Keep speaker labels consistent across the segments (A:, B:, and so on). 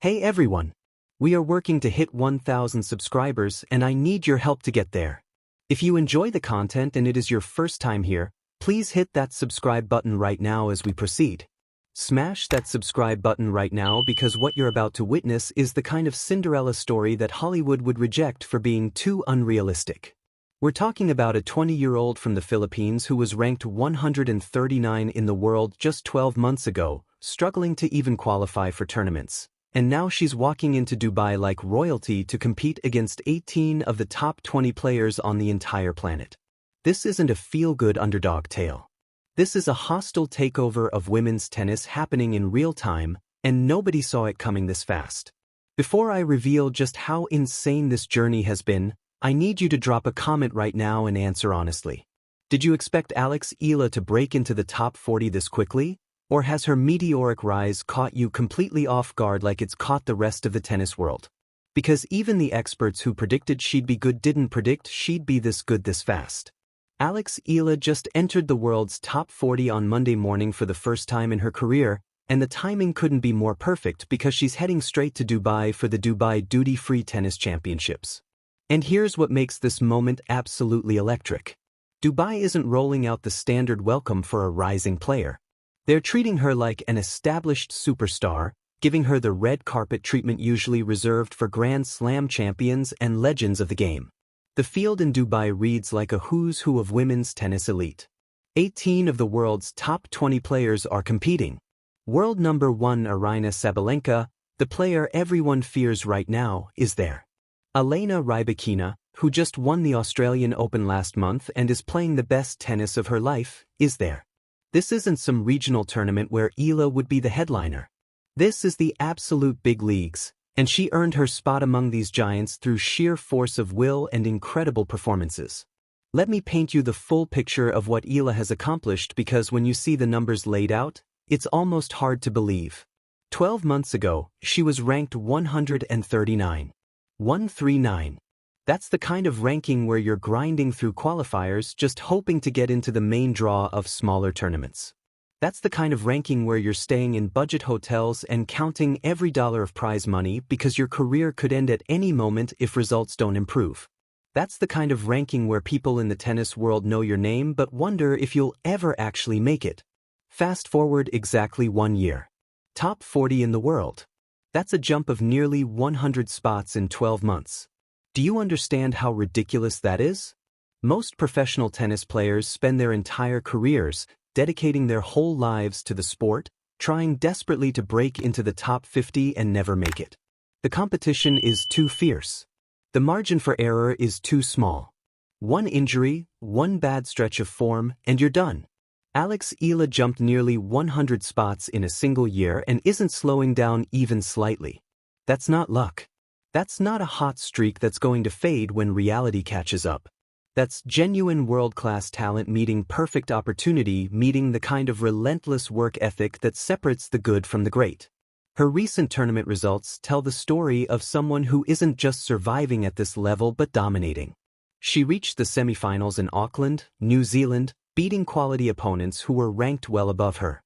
A: Hey everyone! We are working to hit 1,000 subscribers and I need your help to get there. If you enjoy the content and it is your first time here, please hit that subscribe button right now as we proceed. Smash that subscribe button right now because what you're about to witness is the kind of Cinderella story that Hollywood would reject for being too unrealistic. We're talking about a 20-year-old from the Philippines who was ranked 139 in the world just 12 months ago, struggling to even qualify for tournaments. And now she's walking into Dubai like royalty to compete against 18 of the top 20 players on the entire planet. This isn't a feel-good underdog tale. This is a hostile takeover of women's tennis happening in real time, and nobody saw it coming this fast. Before I reveal just how insane this journey has been, I need you to drop a comment right now and answer honestly. Did you expect EALA to break into the top 40 this quickly? Or has her meteoric rise caught you completely off guard like it's caught the rest of the tennis world? Because even the experts who predicted she'd be good didn't predict she'd be this good this fast. EALA just entered the world's top 40 on Monday morning for the first time in her career, and the timing couldn't be more perfect because she's heading straight to Dubai for the Dubai Duty-Free Tennis Championships. And here's what makes this moment absolutely electric. Dubai isn't rolling out the standard welcome for a rising player. They're treating her like an established superstar, giving her the red carpet treatment usually reserved for Grand Slam champions and legends of the game. The field in Dubai reads like a who's who of women's tennis elite. 18 of the world's top 20 players are competing. World number 1 Aryna Sabalenka, the player everyone fears right now, is there. Elena Rybakina, who just won the Australian Open last month and is playing the best tennis of her life, is there. This isn't some regional tournament where EALA would be the headliner. This is the absolute big leagues, and she earned her spot among these giants through sheer force of will and incredible performances. Let me paint you the full picture of what EALA has accomplished because when you see the numbers laid out, it's almost hard to believe. 12 months ago, she was ranked 139. 139. That's the kind of ranking where you're grinding through qualifiers just hoping to get into the main draw of smaller tournaments. That's the kind of ranking where you're staying in budget hotels and counting every dollar of prize money because your career could end at any moment if results don't improve. That's the kind of ranking where people in the tennis world know your name but wonder if you'll ever actually make it. Fast forward exactly 1 year. Top 40 in the world. That's a jump of nearly 100 spots in 12 months. Do you understand how ridiculous that is? Most professional tennis players spend their entire careers dedicating their whole lives to the sport, trying desperately to break into the top 50 and never make it. The competition is too fierce. The margin for error is too small. One injury, one bad stretch of form, and you're done. EALA jumped nearly 100 spots in a single year and isn't slowing down even slightly. That's not luck. That's not a hot streak that's going to fade when reality catches up. That's genuine world-class talent meeting perfect opportunity, meeting the kind of relentless work ethic that separates the good from the great. Her recent tournament results tell the story of someone who isn't just surviving at this level but dominating. She reached the semifinals in Auckland, New Zealand, beating quality opponents who were ranked well above her.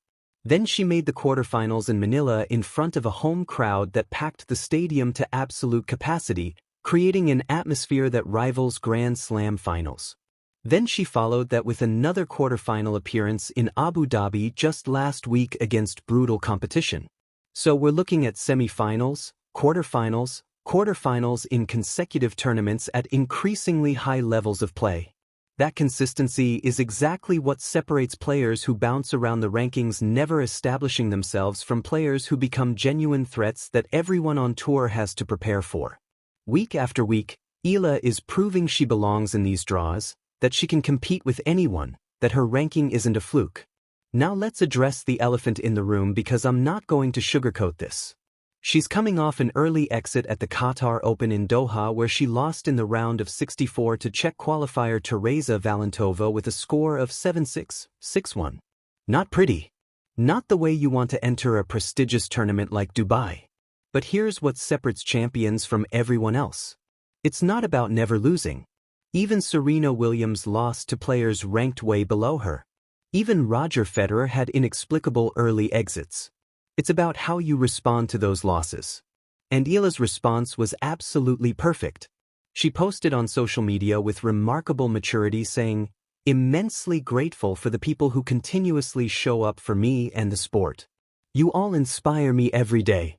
A: Then she made the quarterfinals in Manila in front of a home crowd that packed the stadium to absolute capacity, creating an atmosphere that rivals Grand Slam finals. Then she followed that with another quarterfinal appearance in Abu Dhabi just last week against brutal competition. So we're looking at semifinals, quarterfinals in consecutive tournaments at increasingly high levels of play. That consistency is exactly what separates players who bounce around the rankings never establishing themselves from players who become genuine threats that everyone on tour has to prepare for. Week after week, EALA is proving she belongs in these draws, that she can compete with anyone, that her ranking isn't a fluke. Now let's address the elephant in the room because I'm not going to sugarcoat this. She's coming off an early exit at the Qatar Open in Doha where she lost in the round of 64 to Czech qualifier Tereza Valentova with a score of 7-6, 6-1. Not pretty. Not the way you want to enter a prestigious tournament like Dubai. But here's what separates champions from everyone else. It's not about never losing. Even Serena Williams lost to players ranked way below her. Even Roger Federer had inexplicable early exits. It's about how you respond to those losses. And EALA'S response was absolutely perfect. She posted on social media with remarkable maturity saying, "Immensely grateful for the people who continuously show up for me and the sport. You all inspire me every day.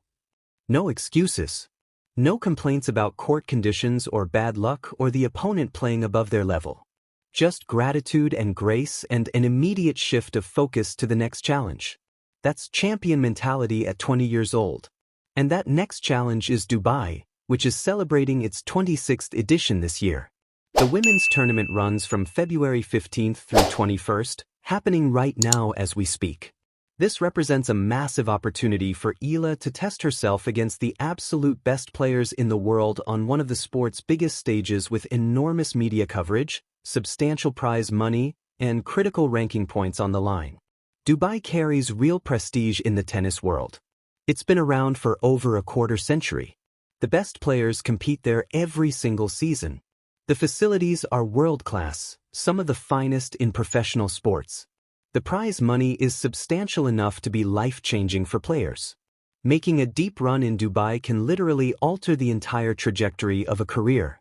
A: No excuses. No complaints about court conditions or bad luck or the opponent playing above their level. Just gratitude and grace and an immediate shift of focus to the next challenge." That's champion mentality at 20 years old. And that next challenge is Dubai, which is celebrating its 26th edition this year. The women's tournament runs from February 15th through 21st, happening right now as we speak. This represents a massive opportunity for EALA to test herself against the absolute best players in the world on one of the sport's biggest stages with enormous media coverage, substantial prize money, and critical ranking points on the line. Dubai carries real prestige in the tennis world. It's been around for over a quarter century. The best players compete there every single season. The facilities are world-class, some of the finest in professional sports. The prize money is substantial enough to be life-changing for players. Making a deep run in Dubai can literally alter the entire trajectory of a career.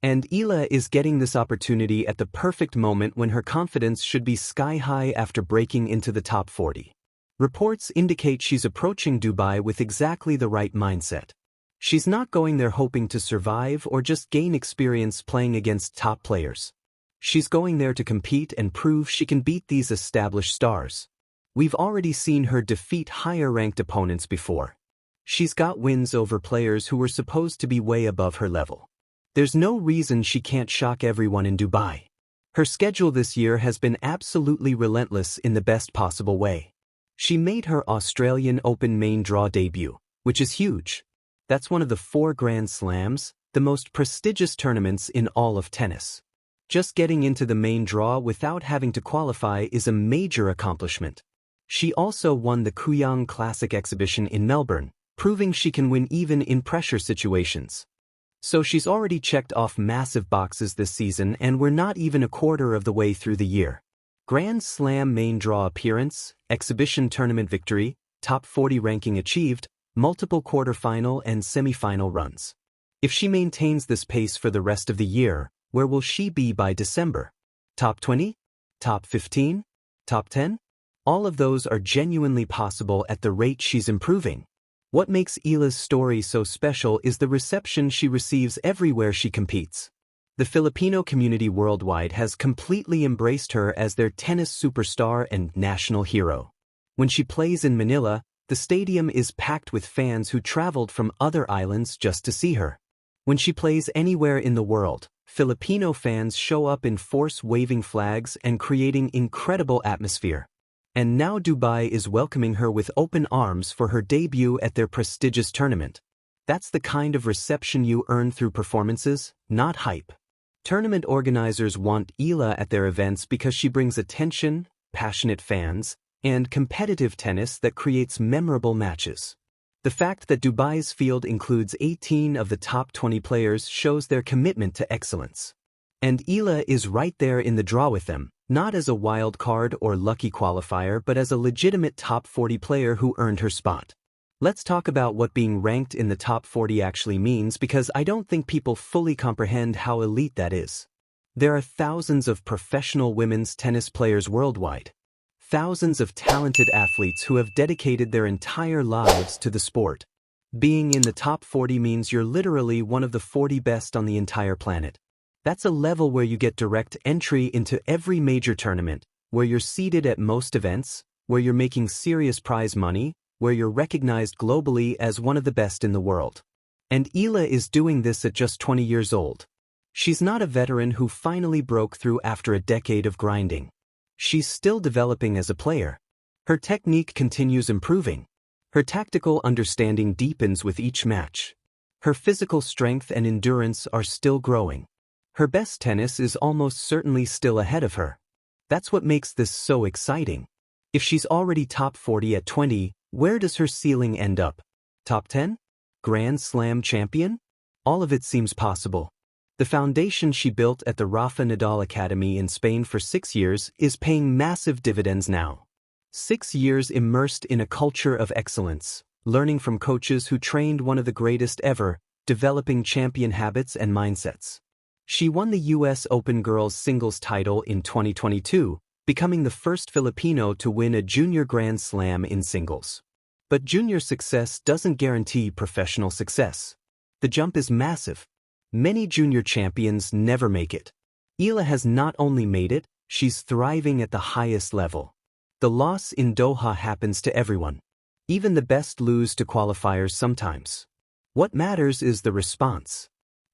A: And EALA is getting this opportunity at the perfect moment when her confidence should be sky-high after breaking into the top 40. Reports indicate she's approaching Dubai with exactly the right mindset. She's not going there hoping to survive or just gain experience playing against top players. She's going there to compete and prove she can beat these established stars. We've already seen her defeat higher-ranked opponents before. She's got wins over players who were supposed to be way above her level. There's no reason she can't shock everyone in Dubai. Her schedule this year has been absolutely relentless in the best possible way. She made her Australian Open main draw debut, which is huge. That's one of the 4 Grand Slams, the most prestigious tournaments in all of tennis. Just getting into the main draw without having to qualify is a major accomplishment. She also won the Kooyong Classic exhibition in Melbourne, proving she can win even in pressure situations. So she's already checked off massive boxes this season, and we're not even a quarter of the way through the year. Grand Slam main draw appearance, exhibition tournament victory, top 40 ranking achieved, multiple quarterfinal and semifinal runs. If she maintains this pace for the rest of the year, where will she be by December? Top 20? Top 15? Top 10? All of those are genuinely possible at the rate she's improving. What makes EALA'S story so special is the reception she receives everywhere she competes. The Filipino community worldwide has completely embraced her as their tennis superstar and national hero. When she plays in Manila, the stadium is packed with fans who traveled from other islands just to see her. When she plays anywhere in the world, Filipino fans show up in force waving flags and creating incredible atmosphere. And now Dubai is welcoming her with open arms for her debut at their prestigious tournament. That's the kind of reception you earn through performances, not hype. Tournament organizers want EALA at their events because she brings attention, passionate fans, and competitive tennis that creates memorable matches. The fact that Dubai's field includes 18 of the top 20 players shows their commitment to excellence. And EALA is right there in the draw with them, not as a wild card or lucky qualifier but as a legitimate top 40 player who earned her spot. Let's talk about what being ranked in the top 40 actually means, because I don't think people fully comprehend how elite that is. There are thousands of professional women's tennis players worldwide. Thousands of talented athletes who have dedicated their entire lives to the sport. Being in the top 40 means you're literally one of the 40 best on the entire planet. That's a level where you get direct entry into every major tournament, where you're seated at most events, where you're making serious prize money, where you're recognized globally as one of the best in the world. And EALA is doing this at just 20 years old. She's not a veteran who finally broke through after a decade of grinding. She's still developing as a player. Her technique continues improving. Her tactical understanding deepens with each match. Her physical strength and endurance are still growing. Her best tennis is almost certainly still ahead of her. That's what makes this so exciting. If she's already top 40 at 20, where does her ceiling end up? Top 10? Grand Slam champion? All of it seems possible. The foundation she built at the Rafa Nadal Academy in Spain for 6 years is paying massive dividends now. 6 years immersed in a culture of excellence, learning from coaches who trained one of the greatest ever, developing champion habits and mindsets. She won the U.S. Open girls singles title in 2022, becoming the first Filipino to win a junior Grand Slam in singles. But junior success doesn't guarantee professional success. The jump is massive. Many junior champions never make it. EALA has not only made it, she's thriving at the highest level. The loss in Doha happens to everyone. Even the best lose to qualifiers sometimes. What matters is the response.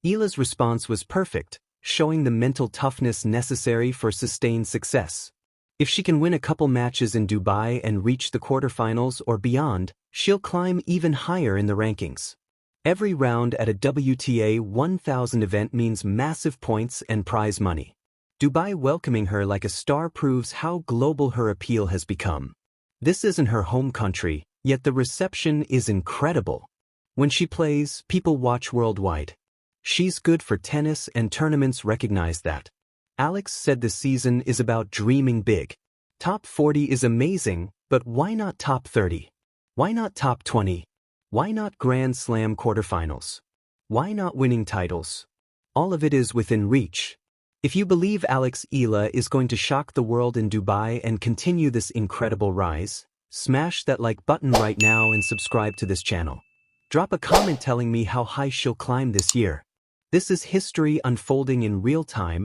A: EALA's response was perfect, showing the mental toughness necessary for sustained success. If she can win a couple matches in Dubai and reach the quarterfinals or beyond, she'll climb even higher in the rankings. Every round at a WTA 1000 event means massive points and prize money. Dubai welcoming her like a star proves how global her appeal has become. This isn't her home country, yet the reception is incredible. When she plays, people watch worldwide. She's good for tennis and tournaments recognize that. Alex said this season is about dreaming big. Top 40 is amazing, but why not top 30? Why not top 20? Why not Grand Slam quarterfinals? Why not winning titles? All of it is within reach. If you believe Alex EALA is going to shock the world in Dubai and continue this incredible rise, smash that like button right now and subscribe to this channel. Drop a comment telling me how high she'll climb this year. This is history unfolding in real time